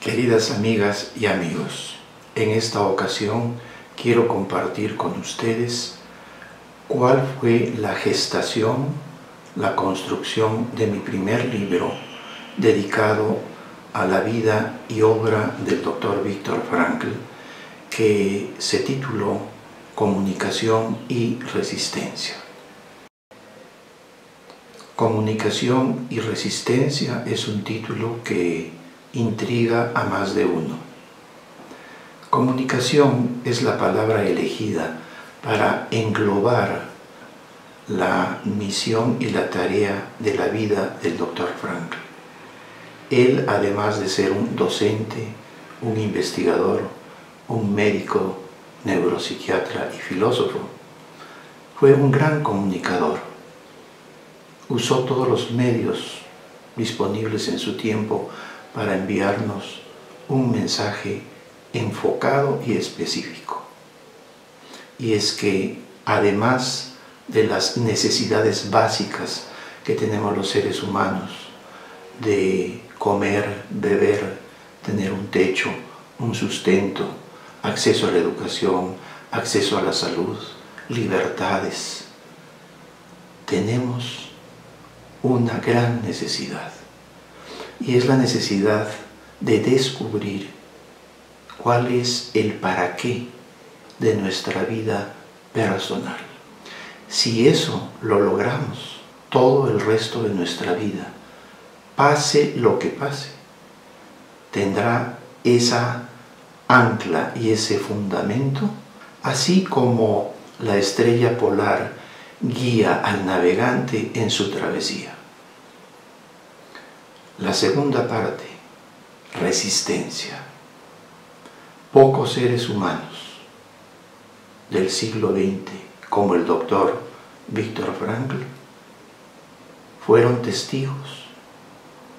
Queridas amigas y amigos, en esta ocasión quiero compartir con ustedes cuál fue la gestación, la construcción de mi primer libro dedicado a la vida y obra del Dr. Viktor Frankl, que se tituló Comunicación y Resistencia. Comunicación y Resistencia es un título que intriga a más de uno. Comunicación es la palabra elegida para englobar la misión y la tarea de la vida del Dr. Frankl. Él, además de ser un docente, un investigador, un médico, neuropsiquiatra y filósofo, fue un gran comunicador. Usó todos los medios disponibles en su tiempo para enviarnos un mensaje enfocado y específico. Y es que, además de las necesidades básicas que tenemos los seres humanos, de comer, beber, tener un techo, un sustento, acceso a la educación, acceso a la salud, libertades, tenemos una gran necesidad. Y es la necesidad de descubrir cuál es el para qué de nuestra vida personal. Si eso lo logramos, todo el resto de nuestra vida, pase lo que pase, tendrá esa ancla y ese fundamento, así como la estrella polar guía al navegante en su travesía. La segunda parte, resistencia. Pocos seres humanos del siglo XX, como el Dr. Viktor Frankl, fueron testigos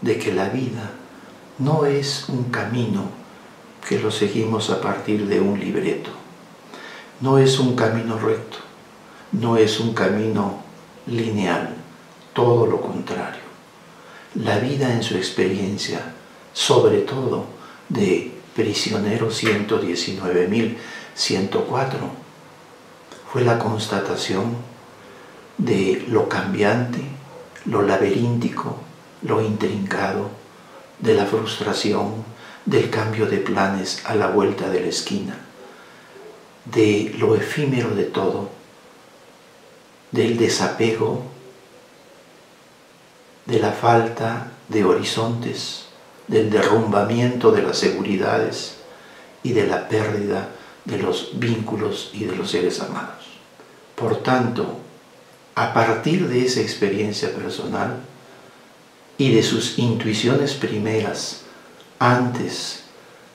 de que la vida no es un camino que lo seguimos a partir de un libreto, no es un camino recto, no es un camino lineal, todo lo contrario. La vida en su experiencia, sobre todo de prisionero 119.104, fue la constatación de lo cambiante, lo laberíntico, lo intrincado, de la frustración, del cambio de planes a la vuelta de la esquina, de lo efímero de todo, del desapego, de la falta de horizontes, del derrumbamiento de las seguridades y de la pérdida de los vínculos y de los seres amados. Por tanto, a partir de esa experiencia personal y de sus intuiciones primeras antes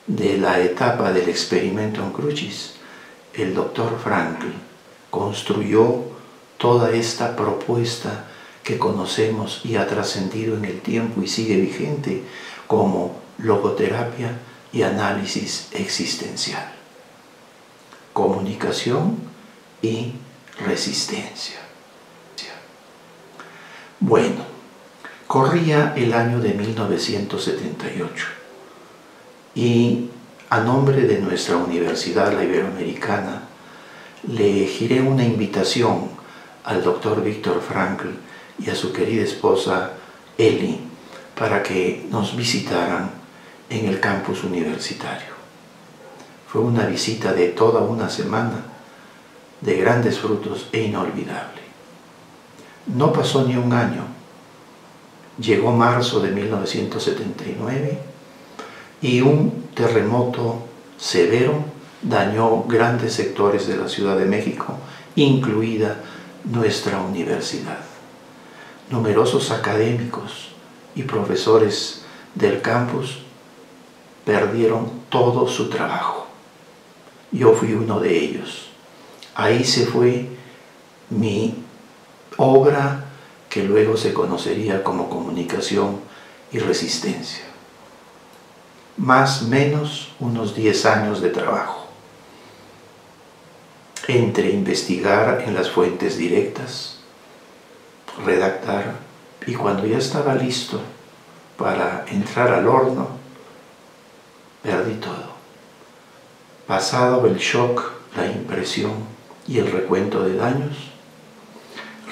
de la etapa del experimento en Crucis, el Dr. Frankl construyó toda esta propuesta que conocemos y ha trascendido en el tiempo y sigue vigente como logoterapia y análisis existencial. Comunicación y resistencia. Bueno, corría el año de 1978 y a nombre de nuestra Universidad, la Iberoamericana, le giré una invitación al Dr. Viktor Frankl y a su querida esposa Eli para que nos visitaran en el campus universitario. Fue una visita de toda una semana, de grandes frutos e inolvidable. No pasó ni un año. Llegó marzo de 1979 y un terremoto severo dañó grandes sectores de la Ciudad de México, incluida nuestra universidad. Numerosos académicos y profesores del campus perdieron todo su trabajo. Yo fui uno de ellos. Ahí se fue mi obra que luego se conocería como Comunicación y Resistencia. Más o menos unos 10 años de trabajo. Entre investigar en las fuentes directas, redactar, y cuando ya estaba listo para entrar al horno, perdí todo. Pasado el shock, la impresión y el recuento de daños,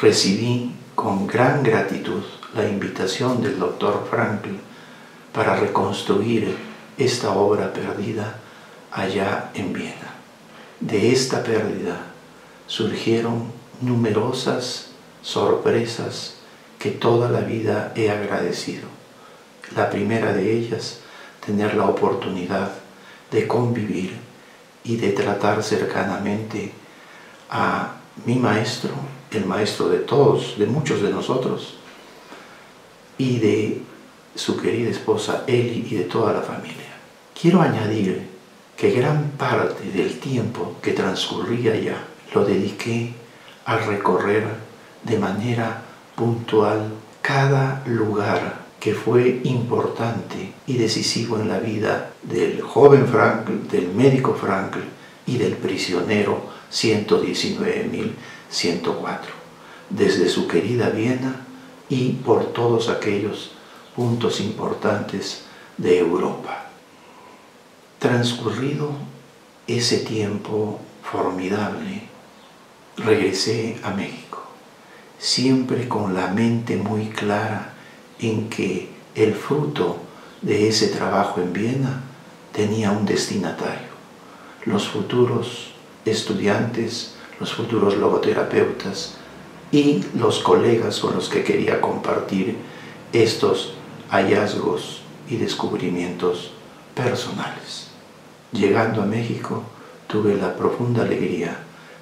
recibí con gran gratitud la invitación del Dr. Frankl para reconstruir esta obra perdida allá en Viena. De esta pérdida surgieron numerosas sorpresas que toda la vida he agradecido. La primera de ellas, tener la oportunidad de convivir y de tratar cercanamente a mi maestro, el maestro de todos, de muchos de nosotros, y de su querida esposa Eli y de toda la familia. Quiero añadir que gran parte del tiempo que transcurría allá lo dediqué a recorrer de manera puntual cada lugar que fue importante y decisivo en la vida del joven Frankl, del médico Frankl y del prisionero 119.104, desde su querida Viena y por todos aquellos puntos importantes de Europa. Transcurrido ese tiempo formidable, regresé a México, siempre con la mente muy clara en que el fruto de ese trabajo en Viena tenía un destinatario: los futuros estudiantes, los futuros logoterapeutas y los colegas con los que quería compartir estos hallazgos y descubrimientos personales. Llegando a México, tuve la profunda alegría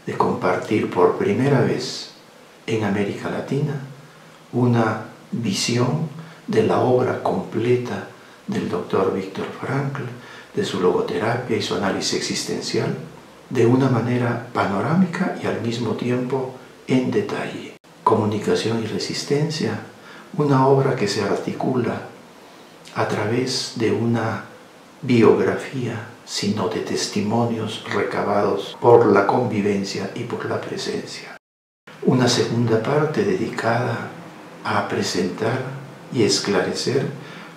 de compartir por primera vez en América Latina una visión de la obra completa del Dr. Viktor Frankl, de su logoterapia y su análisis existencial, de una manera panorámica y al mismo tiempo en detalle. Comunicación y resistencia, una obra que se articula a través de una biografía, sino de testimonios recabados por la convivencia y por la presencia. Una segunda parte dedicada a presentar y esclarecer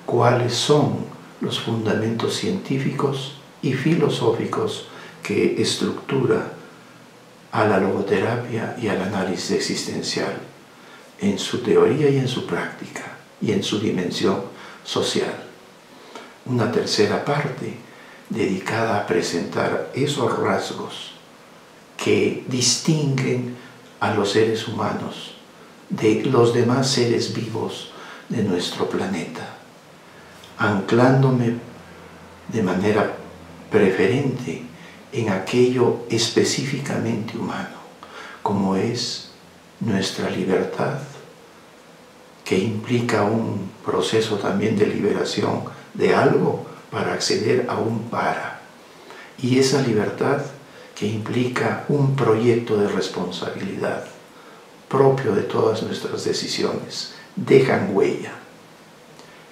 cuáles son los fundamentos científicos y filosóficos que estructura a la logoterapia y al análisis existencial en su teoría y en su práctica y en su dimensión social. Una tercera parte dedicada a presentar esos rasgos que distinguen a los seres humanos de los demás seres vivos de nuestro planeta, anclándome de manera preferente en aquello específicamente humano, como es nuestra libertad, que implica un proceso también de liberación de algo para acceder a un para, y esa libertad que implica un proyecto de responsabilidad propio de todas nuestras decisiones, dejan huella.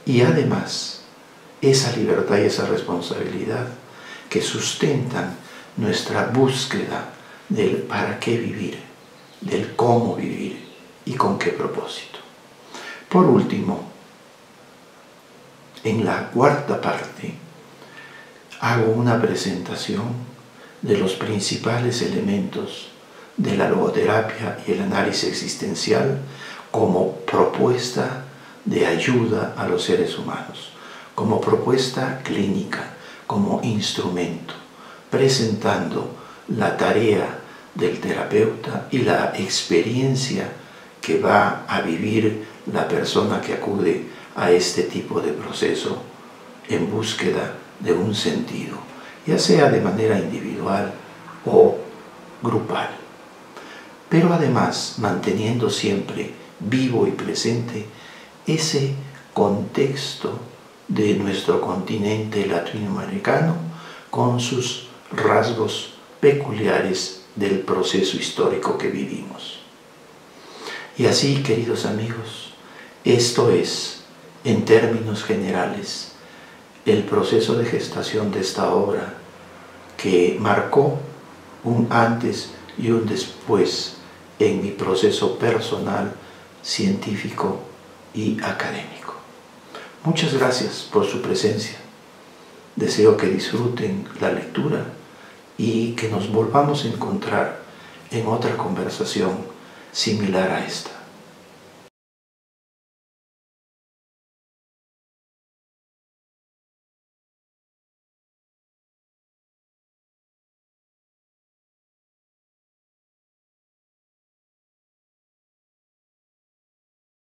Y además, esa libertad y esa responsabilidad que sustentan nuestra búsqueda del para qué vivir, del cómo vivir y con qué propósito. Por último, en la cuarta parte, hago una presentación de los principales elementos de la logoterapia y el análisis existencial como propuesta de ayuda a los seres humanos, como propuesta clínica, como instrumento, presentando la tarea del terapeuta y la experiencia que va a vivir la persona que acude a este tipo de proceso en búsqueda de un sentido, ya sea de manera individual o grupal. Pero además manteniendo siempre vivo y presente ese contexto de nuestro continente latinoamericano con sus rasgos peculiares del proceso histórico que vivimos. Y así, queridos amigos, esto es, en términos generales, el proceso de gestación de esta obra que marcó un antes y un después en mi proceso personal, científico y académico. Muchas gracias por su presencia. Deseo que disfruten la lectura y que nos volvamos a encontrar en otra conversación similar a esta.